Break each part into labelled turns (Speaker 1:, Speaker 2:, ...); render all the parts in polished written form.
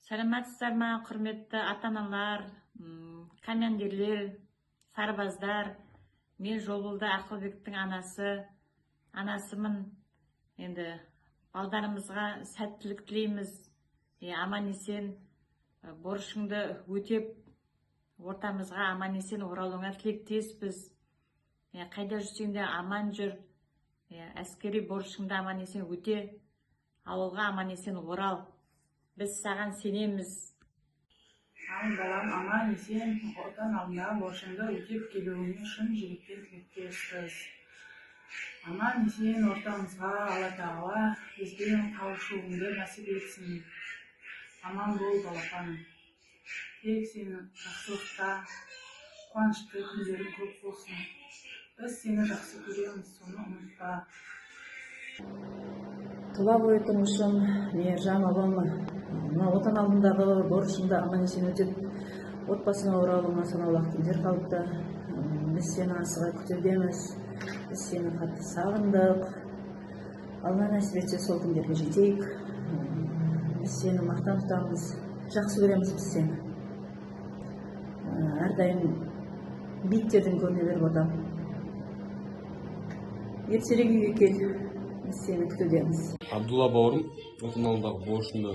Speaker 1: Саламатсыздар ма, құрметті ата-аналар, командирлер, сарбаздар. Мен Жолболда Ақылбектің анасымын. Енді балдарымызға сәттілік тілейміз. Аман есен борышыңды өтеп, ортамызға аман есен оралуыңа тілектеспіз. Қайда жүрсең де аман жүр. Әскери борышыңды аман есен өте, ауылға аман есен орал. Біз саған сенеміз.
Speaker 2: Ал балам, аман есен отан алдында борышыңды өтеп келуіңе шын жүректен тілектеспіз. Аман есен ортамызға Алла Тағала бізбен қауышуыңды нәсіп етсін. Аман бол балапаным. Тек сені жақсылықта, қуанышты күндерің көп болсын. Біз сені жақсы көреміз, соны ұмытпа.
Speaker 3: Тұла бойы тұрмышым, мейіржан бабамы, отан алдындағы борышыңды аман есен өтеп, отбасыңа оралуыңа санаулы күндер қалыпты. Біз сені асыға күтудеміз, біз сені қатты сағындық. Алла нәсіп етсе сол күндерге жетейік. Біз сені мақтан тұтамыз, жақсы көреміз біз сені. Әрдайым биіктерден көріне беріп отам. Ертерек үйге кел, біз сені күтудеміз.
Speaker 4: Абдулла бауырым, отан алдындағы борышыңды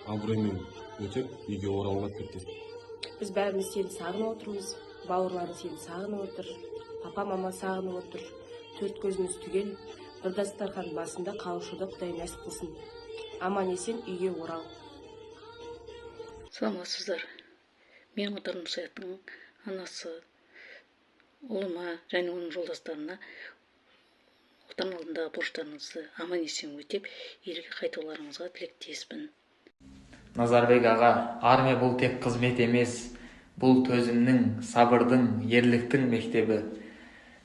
Speaker 4: абыроймен өтеп, үйге оралуға тілектеспін.
Speaker 5: Біз бәріміз сені сағынып отырмыз, бауырларың сені сағынып отыр, папа мама сағынып отыр. Төрт көзіміз түгел, бір дастархан басында қауышуды Құдай нәсіп қылсын. Аман есен үйге орал.
Speaker 6: Саламатсыздар. Мен Отан Мұсаяттың анасы, ұлыма және оның жолдастарына отан алдындағы борыштарыңызды аман есен өтеп, елге қайтуларыңызға тілектеспін.
Speaker 7: Назарбек аға, армия бұл тек қызмет емес, бұл төзімнің, сабырдың, ерліктің мектебі.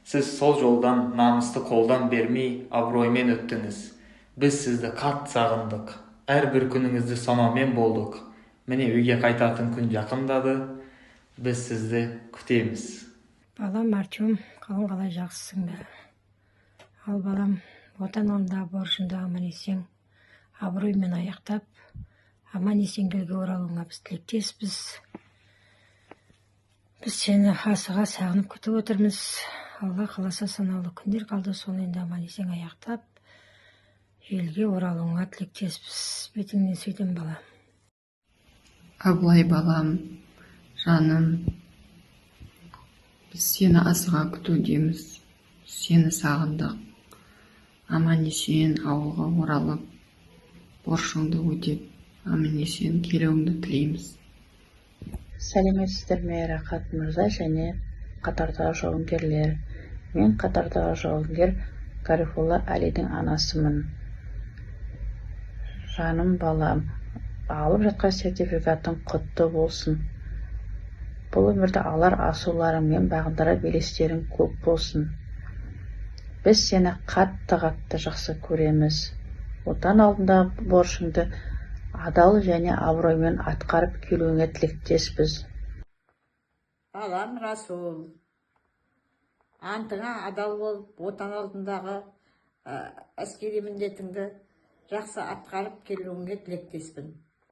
Speaker 7: Сіз сол жолдан намысты қолдан бермей, абыроймен өттіңіз. Біз сізді қатты сағындық. Әрбір күніңізді санаумен болдық. Міне үйге қайтатын күн жақындады. Біз сізді күтеміз.
Speaker 8: Балам Артем, қалай жақсысың ба? Ал балам, отан алдындағы борышыңды аман есен, абыроймен аяқтап, аман есен елге оралуыңа біз тілектеспіз. Біз сені асыға сағынып күтіп отырмыз. Алла қаласа санаулы күндер қалды, соны енді аман есен аяқтап, елге оралуыңа тілектеспіз. Бетіңнен сөйтем балам.
Speaker 9: Абылай балам, жаным, біз сені асыға күтудеміз, сені сағындық. Аман есен ауылға оралып, борышыңды өтеп, аман есен келуіңді тілейміз.
Speaker 10: Сәлеметсіздер ме, Рақат мырза және қатардағы жауынгерлер. Мен қатардағы жауынгер Гарифолла Әлидің анасымын. Жаным балам, алып жатқан сертификатың құтты болсын. Бұл өмірді алар асуларың мен бағындыра белестерің көп болсын. Біз сені қатты жақсы көреміз. Отан алдында борышыңды адал және абыроймен атқарып келуіңе тілектеспіз.
Speaker 1: Балам Расул, антыңа адал болып, отан алдындағы әскери міндетіңді жақсы атқарып келуіңе тілектеспін.